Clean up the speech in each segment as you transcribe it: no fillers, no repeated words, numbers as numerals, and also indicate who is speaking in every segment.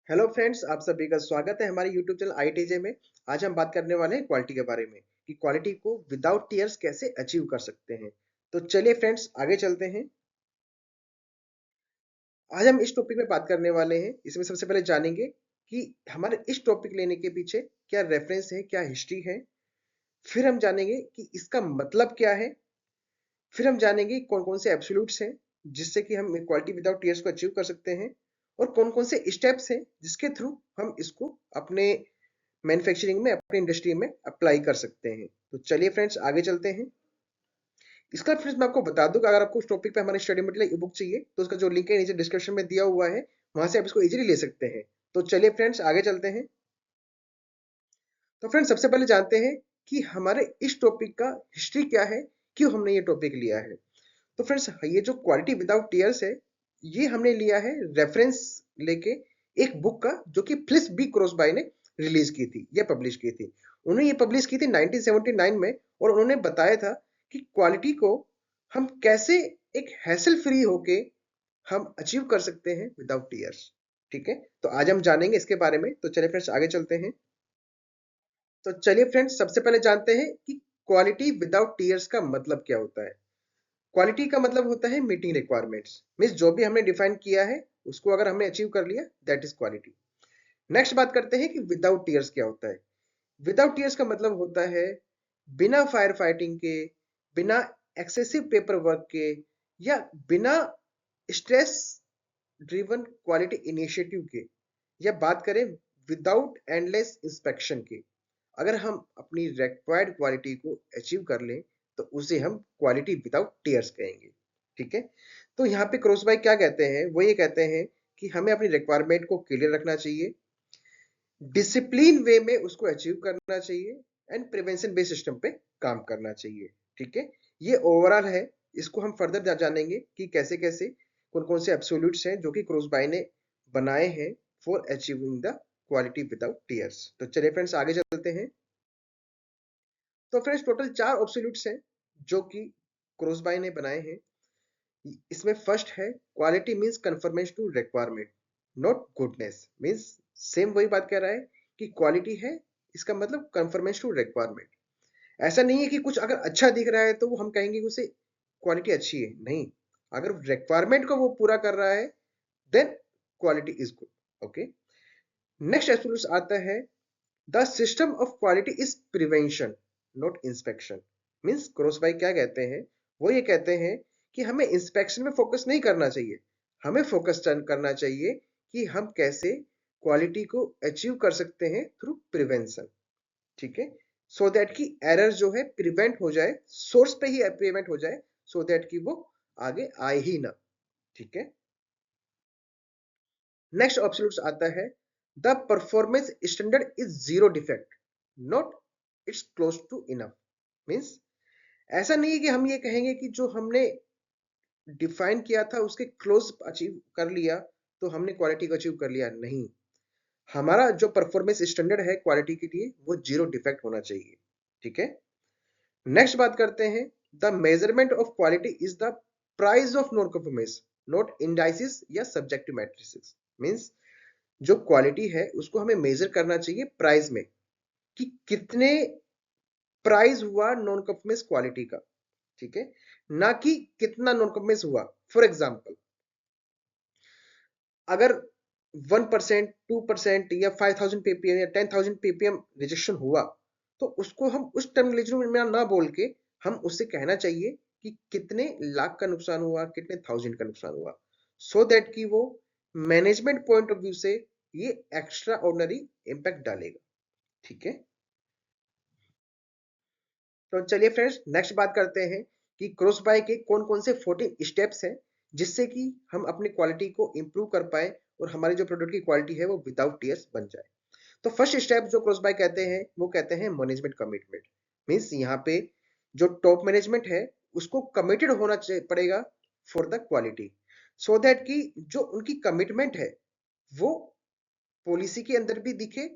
Speaker 1: Hello friends, आप सभी का स्वागत है हमारे यूट्यूब चैनल आईटीजे में। आज हम बात करने वाले हैं क्वालिटी के बारे में कि क्वालिटी को विदाउट टीयर्स कैसे अचीव कर सकते हैं। तो चलिए फ्रेंड्स, आगे चलते हैं। आज हम इस टॉपिक में बात करने वाले हैं। इसमें सबसे पहले जानेंगे कि हमारे इस टॉपिक लेने के पीछे क्या रेफरेंस है, क्या हिस्ट्री है। फिर हम जानेंगे कि इसका मतलब क्या है। फिर हम जानेंगे कौन कौन से एब्सोल्यूट्स हैं जिससे कि हम क्वालिटी विदाउट टीयर्स को अचीव कर सकते हैं, और कौन कौन से स्टेप्स हैं जिसके थ्रू हम इसको अपने मैन्युफैक्चरिंग में, अपनी इंडस्ट्री में अप्लाई कर सकते हैं। तो चलिए फ्रेंड्स, आगे चलते हैं। इसका फ्रेंड्स मैं आपको बता दूं कि अगर आपको उस टॉपिक पे हमारे स्टडी मटेरियल ई बुक चाहिए तो उसका जो लिंक है नीचे डिस्क्रिप्शन में दिया हुआ है, वहां से आप इसको इजीली ले सकते हैं। तो चलिए फ्रेंड्स, आगे चलते हैं। तो फ्रेंड्स, सबसे पहले जानते हैं कि हमारे इस टॉपिक का हिस्ट्री क्या है, क्यों हमने ये टॉपिक लिया है। तो फ्रेंड्स, ये जो क्वालिटी विदाउट टीयर्स है, ये हमने लिया है रेफरेंस लेके एक बुक का, जो कि फ्लिस बी क्रॉसबाय ने रिलीज की थी या पब्लिश की थी। उन्होंने ये पब्लिश की थी 1979 में, और उन्होंने बताया था कि क्वालिटी को हम कैसे एक हैसल फ्री होके हम अचीव कर सकते हैं विदाउट टीयर्स। ठीक है, तो आज हम जानेंगे इसके बारे में। तो चलिए फ्रेंड्स, आगे चलते हैं। तो चलिए फ्रेंड्स, सबसे पहले जानते हैं कि क्वालिटी विदाउट टीयर्स का मतलब क्या होता है। क्वालिटी का मतलब होता है मीटिंग रिक्वायरमेंट्स, मींस जो भी हमने डिफाइन किया है उसको अगर हमने अचीव कर लिया, दैट इज क्वालिटी। नेक्स्ट बात करते हैं कि विदाउट टीयर्स क्या होता है। विदाउट टीयर्स का मतलब होता है बिना फायर फाइटिंग के, बिना एक्सेसिव पेपर वर्क के, या बिना स्ट्रेस ड्रिवन क्वालिटी इनिशिएटिव के, या बात करें विदाउट एंडलेस इंस्पेक्शन के। अगर हम अपनी रिक्वायर्ड क्वालिटी को अचीव कर लें तो उसे हम क्वालिटी विदाउट टीयर्स कहेंगे। ठीक है, तो यहाँ पे क्रॉस बाय क्या कहते हैं, वो ये कहते हैं कि हमें अपनी रिक्वायरमेंट को क्लियर रखना चाहिए, डिसिप्लिन वे में उसको अचीव करना चाहिए, एंड प्रिवेंशन बेस्ड सिस्टम पे काम करना चाहिए। ठीक है, ये ओवरऑल है। इसको हम फर्दर जानेंगे कि कैसे कैसे कौन कौन से एब्सोल्यूट्स हैं जो कि क्रॉस बाय ने बनाए हैं for achieving the quality without tears. तो चलिए फ्रेंड्स, आगे चलते हैं। तो फ्रेंड्स, टोटल 4 एब्सोल्यूट्स हैं जो कि क्रॉस बाय ने बनाए हैं। इसमें फर्स्ट है quality means conformation to requirement, not goodness. Means same वही बात कह रहा है कि क्वालिटी है, इसका मतलब कन्फर्मेशन टू रिक्वायरमेंट। ऐसा नहीं है कि कुछ अगर अच्छा दिख रहा है तो वो हम कहेंगे कि उसे क्वालिटी अच्छी है, नहीं। अगर रिक्वायरमेंट को वो पूरा कर रहा है, then quality is good. Okay, next absolute आता है the system of quality is prevention, not inspection. Means Crosby क्या कहते हैं, वो ये कहते हैं कि हमें इंस्पेक्शन में फोकस नहीं करना चाहिए, हमें फोकस करना चाहिए कि हम कैसे क्वालिटी को अचीव कर सकते हैं थ्रू प्रिवेंशन। ठीक है, सो दैट की एरर जो है प्रिवेंट हो जाए, सोर्स पे ही प्रिवेंट हो जाए, सो दैट की वो आगे आए ही ना। ठीक है, नेक्स्ट ऑप्शन आता है the performance standard is zero defect, not it's close to enough. Means ऐसा नहीं है कि हम ये कहेंगे कि जो हमने डिफाइन किया था उसके क्लोज अचीव कर लिया तो हमने क्वालिटी को अचीव कर लिया, नहीं। हमारा जो परफॉर्मेंस स्टैंडर्ड है क्वालिटी के लिए, वो जीरो डिफेक्ट होना चाहिए। ठीक है, नेक्स्ट बात करते हैं the measurement of quality is the price of non conformance, not indices या सब्जेक्टिव मैट्रिसेस। मीन्स जो क्वालिटी है उसको हमें मेजर करना चाहिए प्राइस में, कि कितने प्राइस हुआ नॉन कंफॉर्मेंस क्वालिटी का। ठीक है, ना कि कितना नॉन कंफॉर्मेंस हुआ। फॉर एग्जाम्पल, अगर 1%, 2% या 5000 ppm या 10,000 ppm रिजेक्शन हुआ, तो उसको हम उस टर्मिनोलॉजी में ना बोल के हम उससे कहना चाहिए कि कितने लाख का नुकसान हुआ, कितने थाउजेंड का नुकसान हुआ, सो दैट कि वो मैनेजमेंट पॉइंट ऑफ व्यू से ये एक्स्ट्रा ऑर्डिनरी इंपैक्ट डालेगा। ठीक है, तो चलिए फ्रेंड्स, नेक्स्ट बात करते हैं कि क्रॉस बाय के कौन कौन से 14 स्टेप्स हैं जिससे कि हम अपनी क्वालिटी को इंप्रूव कर पाए और हमारी जो प्रोडक्ट की क्वालिटी है वो विदाउट टीयर्स बन जाए। तो फर्स्ट स्टेप जो क्रॉस बाय कहते हैं वो कहते हैं मैनेजमेंट कमिटमेंट। मींस यहाँ पे जो टॉप मैनेजमेंट है उसको कमिटेड होना पड़ेगा for the quality, so that कि जो उनकी कमिटमेंट है वो पॉलिसी के अंदर भी दिखे,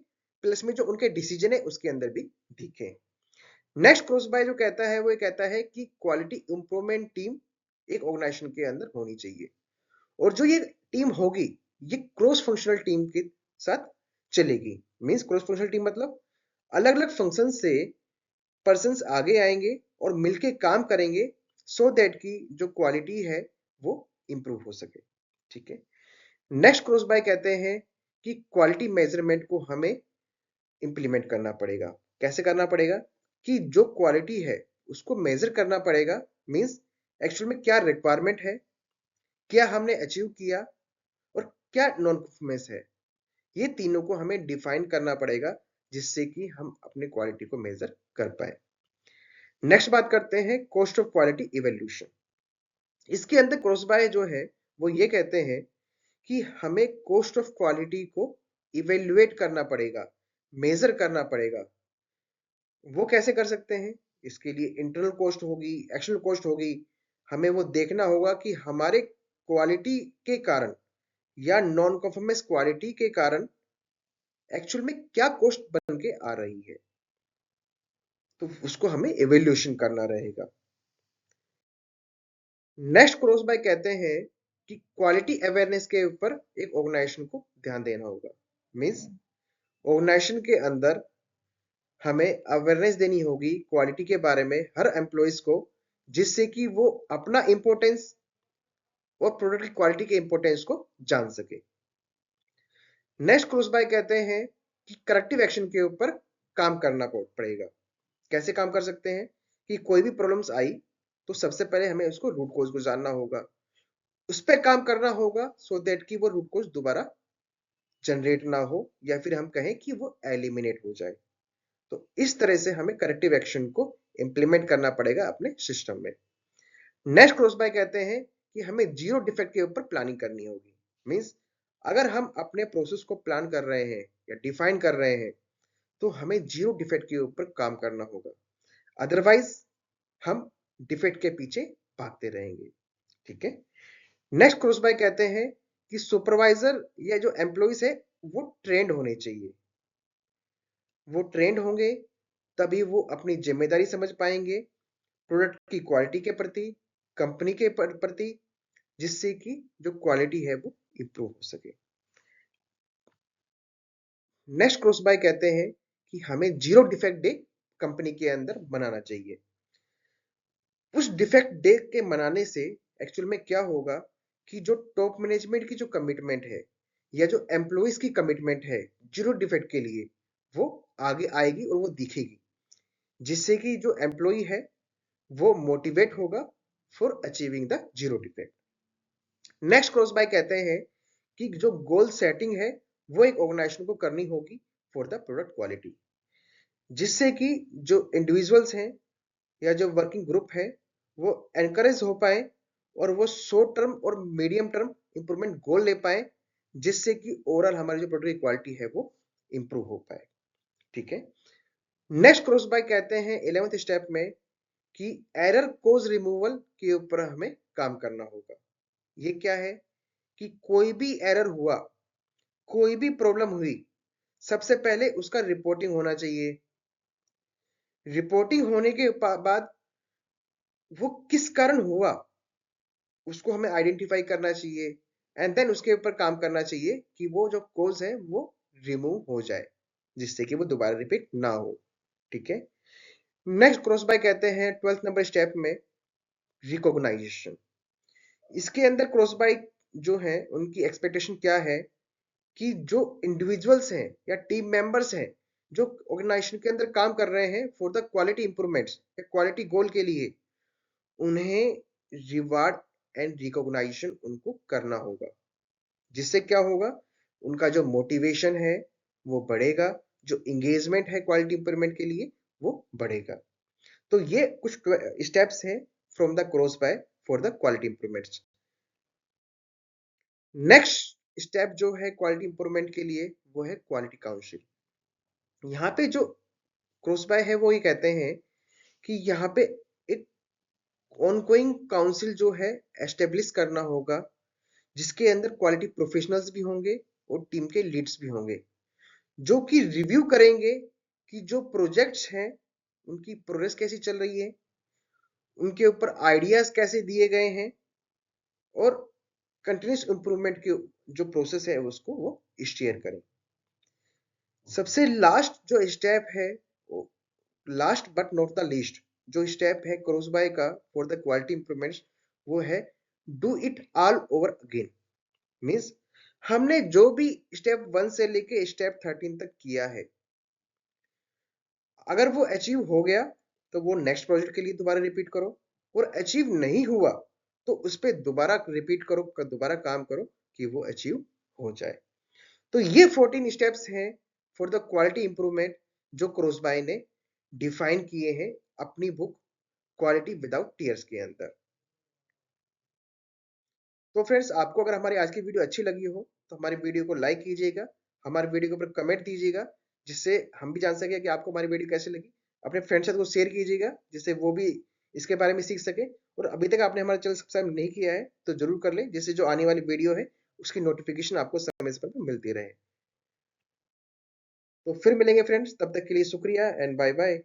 Speaker 1: प्लस में जो उनके डिसीजन है उसके अंदर भी दिखे। नेक्स्ट क्रॉस बाय जो कहता है वो ये कहता है कि क्वालिटी इंप्रूवमेंट टीम एक ऑर्गेनाइजेशन के अंदर होनी चाहिए, और जो ये टीम होगी ये क्रॉस फंक्शनल टीम के साथ चलेगी। मीन्स क्रॉस फंक्शनल टीम मतलब अलग अलग फंक्शन से पर्सन्स आगे आएंगे और मिलके काम करेंगे सो दैट की जो क्वालिटी है वो इंप्रूव हो सके। ठीक है। नेक्स्ट क्रॉस बाय कहते हैं कि क्वालिटी मेजरमेंट को हमें इंप्लीमेंट करना पड़ेगा। कैसे करना पड़ेगा कि जो क्वालिटी है उसको मेजर करना पड़ेगा। मीन्स एक्चुअल में क्या रिक्वायरमेंट है, क्या हमने अचीव किया और क्या नॉन परफॉर्मेंस है, ये तीनों को हमें डिफाइन करना पड़ेगा जिससे कि हम अपने क्वालिटी को मेजर कर पाए। नेक्स्ट बात करते हैं कॉस्ट ऑफ क्वालिटी इवैल्यूएशन। इसके अंदर क्रॉस बाय जो है वो ये कहते हैं कि हमें कॉस्ट ऑफ क्वालिटी को इवेल्युएट करना पड़ेगा, मेजर करना पड़ेगा। वो कैसे कर सकते हैं? इसके लिए इंटरनल कॉस्ट होगी, एक्सटर्नल कॉस्ट होगी। हमें वो देखना होगा कि हमारे क्वालिटी के कारण या नॉन परफॉर्मेंस क्वालिटी के कारण एक्चुअल में क्या कॉस्ट बन के आ रही है, तो उसको हमें इवेल्यूएशन करना रहेगा। नेक्स्ट क्रॉस बाय कहते हैं कि क्वालिटी अवेयरनेस के ऊपर एक ऑर्गेनाइजेशन को ध्यान देना होगा। मीन्स ऑर्गेनाइजेशन के अंदर हमें अवेयरनेस देनी होगी क्वालिटी के बारे में हर एम्प्लॉइज को, जिससे कि वो अपना इंपॉर्टेंस और प्रोडक्ट की क्वालिटी के इंपॉर्टेंस को जान सके। नेक्स्ट क्रॉस बाय कहते हैं कि करेक्टिव एक्शन के ऊपर काम करना पड़ेगा। कैसे काम कर सकते हैं कि कोई भी प्रॉब्लम्स आई तो सबसे पहले हमें उसको रूट कॉज को जानना होगा, उस पर काम करना होगा सो दैट कि वो रूट कॉज दोबारा जनरेट ना हो या फिर हम कहें कि वो एलिमिनेट हो जाए। तो इस तरह से हमें करेक्टिव एक्शन को इंप्लीमेंट करना पड़ेगा अपने सिस्टम में। नेक्स्ट क्रॉस बाय कहते हैं कि हमें जीरो डिफेक्ट के ऊपर प्लानिंग करनी होगी। मींस अगर हम अपने प्रोसेस को प्लान कर रहे हैं या डिफाइन कर रहे हैं तो हमें जीरो डिफेक्ट के ऊपर काम करना होगा, अदरवाइज हम डिफेक्ट के पीछे भागते रहेंगे। ठीक है। नेक्स्ट क्रॉस बाय कहते हैं कि सुपरवाइजर या जो एम्प्लॉइज है वो ट्रेंड होने चाहिए। वो ट्रेंड होंगे तभी वो अपनी जिम्मेदारी समझ पाएंगे प्रोडक्ट की क्वालिटी के प्रति, कंपनी के प्रति, जिससे कि जो क्वालिटी है वो इंप्रूव हो सके। नेक्स्ट क्रॉस बाय कहते हैं कि हमें जीरो डिफेक्ट डे कंपनी के अंदर बनाना चाहिए। उस डिफेक्ट डे के मनाने से एक्चुअल में क्या होगा कि जो टॉप मैनेजमेंट की जो कमिटमेंट है या जो एम्प्लॉइज की कमिटमेंट है जीरो डिफेक्ट के लिए, वो आगे आएगी और वो दिखेगी, जिससे कि जो एम्प्लॉय है वो मोटिवेट होगा for achieving the zero defect. Next cross bye कहते हैं कि जो गोल सेटिंग है वो एक ऑर्गेनाइजेशन को करनी होगी फॉर द प्रोडक्ट क्वालिटी, जिससे कि जो इंडिविजुअल्स हैं या जो वर्किंग ग्रुप है वो एनकरेज हो पाए और वो शॉर्ट टर्म और मीडियम टर्म इंप्रूवमेंट गोल ले पाए, जिससे कि ओवरऑल हमारी जो प्रोडक्ट की क्वालिटी है वो इंप्रूव हो पाए। ठीक है। नेक्स्ट क्रॉस बाय कहते हैं 11th स्टेप में कि एरर कोज रिमूवल के ऊपर हमें काम करना होगा। ये क्या है कि कोई भी एरर हुआ, कोई भी प्रॉब्लम हुई, सबसे पहले उसका रिपोर्टिंग होना चाहिए। रिपोर्टिंग होने के बाद वो किस कारण हुआ उसको हमें आइडेंटिफाई करना चाहिए एंड देन उसके ऊपर काम करना चाहिए कि वो जो कोज है वो रिमूव हो जाए, जिससे कि वो दोबारा रिपीट ना हो। ठीक है। नेक्स्ट क्रॉस बाय कहते हैं 12th नंबर स्टेप में रिकॉग्नाइजेशन। इसके अंदर क्रॉस बाय जो है उनकी एक्सपेक्टेशन क्या है कि जो इंडिविजुअल्स हैं या टीम मेंबर्स हैं जो ऑर्गेनाइजेशन के अंदर काम कर रहे हैं फॉर द क्वालिटी इंप्रूवमेंट्स या क्वालिटी गोल के लिए, उन्हें रिवार्ड एंड रिकॉग्नाइजेशन उनको करना होगा, जिससे क्या होगा उनका जो मोटिवेशन है वो बढ़ेगा, जो इंगेजमेंट है क्वालिटी इंप्रूवमेंट के लिए वो बढ़ेगा। तो ये कुछ स्टेप्स हैं from the cross bye for the quality improvements. Next step जो है क्वालिटी इंप्रूवमेंट के लिए वो है क्वालिटी काउंसिल। यहाँ पे जो क्रॉस बाय है वो ये कहते हैं कि यहाँ पे एक ऑनगोइंग काउंसिल जो है एस्टेब्लिश करना होगा, जिसके अंदर क्वालिटी प्रोफेशनल्स भी होंगे और टीम के लीड्स भी होंगे, जो कि रिव्यू करेंगे कि जो प्रोजेक्ट्स हैं उनकी प्रोग्रेस कैसी चल रही है, उनके ऊपर आइडियाज कैसे दिए गए हैं और कंटिन्यूस इंप्रूवमेंट के जो प्रोसेस है उसको वो शेयर करें। सबसे लास्ट जो स्टेप है, last but not the least, जो स्टेप है क्रोसबाय का फॉर द क्वालिटी इंप्रूवमेंट्स, वो है do it all over again. Means हमने जो भी स्टेप 1 से लेके स्टेप 13 तक किया है, अगर वो अचीव हो गया तो वो नेक्स्ट प्रोजेक्ट के लिए दोबारा रिपीट करो, और अचीव नहीं हुआ तो उस पर दोबारा रिपीट करो, दोबारा काम करो कि वो अचीव हो जाए। तो ये 14 स्टेप्स हैं फॉर द क्वालिटी इंप्रूवमेंट जो क्रोसबाय ने डिफाइन किए हैं अपनी बुक क्वालिटी विदाउट टीयर्स के अंदर। तो फ्रेंड्स, आपको अगर हमारी आज की वीडियो अच्छी लगी हो तो हमारी वीडियो को लाइक कीजिएगा, हमारी वीडियो के ऊपर कमेंट दीजिएगा, जिससे हम भी जान सके कि आपको हमारी वीडियो कैसे लगी। अपने फ्रेंड्स के साथ को शेयर कीजिएगा जिससे वो भी इसके बारे में सीख सके। और अभी तक आपने हमारा चैनल सब्सक्राइब नहीं किया है तो जरूर कर ले, जिससे जो आने वाली वीडियो है उसकी नोटिफिकेशन आपको समय समय पर मिलती रहे। तो फिर मिलेंगे फ्रेंड्स, तब तक के लिए शुक्रिया एंड बाय बाय।